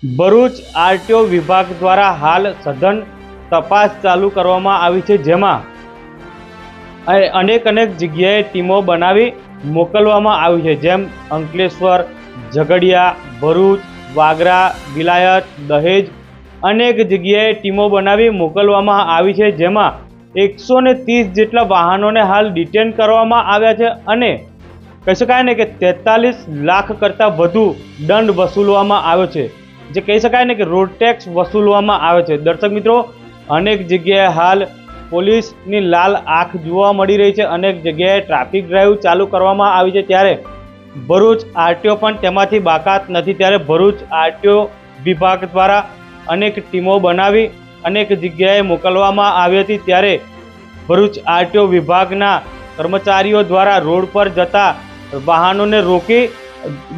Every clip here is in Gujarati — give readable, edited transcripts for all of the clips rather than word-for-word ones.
ભરૂચ આરટીઓ વિભાગ દ્વારા હાલ સઘન તપાસ ચાલુ કરવામાં આવી છે, જેમાં અનેક જગ્યાએ ટીમો બનાવી મોકલવામાં આવી છે, જેમ અંકલેશ્વર, ઝઘડિયા, ભરૂચ, વાગરા, વિલાયત, દહેજ અનેક જગ્યાએ ટીમો બનાવી મોકલવામાં આવી છે, જેમાં 130 જેટલા વાહનોને હાલ ડિટેન કરવામાં આવ્યા છે અને કહી શકાય ને કે 43 લાખ કરતાં વધુ દંડ વસૂલવામાં આવ્યો છે, જે કહી શકાય ને કે રોડ ટેક્સ વસૂલવામાં આવે છે। દર્શક મિત્રો, અનેક જગ્યાએ હાલ પોલીસની લાલ આંખ જોવા મળી રહી છે, અનેક જગ્યાએ ટ્રાફિક ડ્રાઈવ ચાલુ કરવામાં આવી છે, ત્યારે ભરૂચ આરટીઓ પણ તેમાંથી બાકાત નથી। ત્યારે ભરૂચ આરટીઓ વિભાગ દ્વારા અનેક ટીમો બનાવી અનેક જગ્યાએ મોકલવામાં આવી હતી, ત્યારે ભરૂચ આરટીઓ વિભાગના કર્મચારીઓ દ્વારા રોડ પર જતા વાહનોને રોકી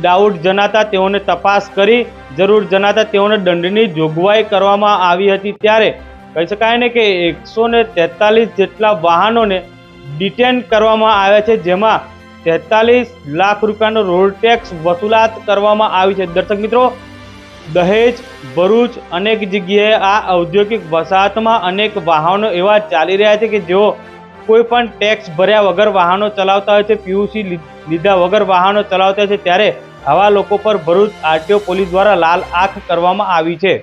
ડાઉટ જણાતા તેઓને તપાસ કરી જરૂર જણાતા તેઓને દંડની જોગવાઈ કરવામાં આવી હતી। ત્યારે કહી શકાય ને કે 143 જેટલા વાહનોને ડિટેન કરવામાં આવ્યા છે, જેમાં 43 લાખ રૂપિયાનો રોડ ટેક્સ વસૂલાત કરવામાં આવી છે। દર્શક મિત્રો, દહેજ, ભરૂચ અનેક જગ્યાએ આ ઔદ્યોગિક વસાહતમાં અનેક વાહનો એવા ચાલી રહ્યા છે કે જેઓ કોઈ પણ ટેક્સ ભર્યા વગર વાહનો ચલાવતા હોય છે, પીયુસી લીધા વગર વાહનો ચલાવતા હોય છે, ત્યારે આવા લોકો પર ભરૂચ આરટીઓ પોલીસ દ્વારા લાલ આંખ કરવામાં આવી છે।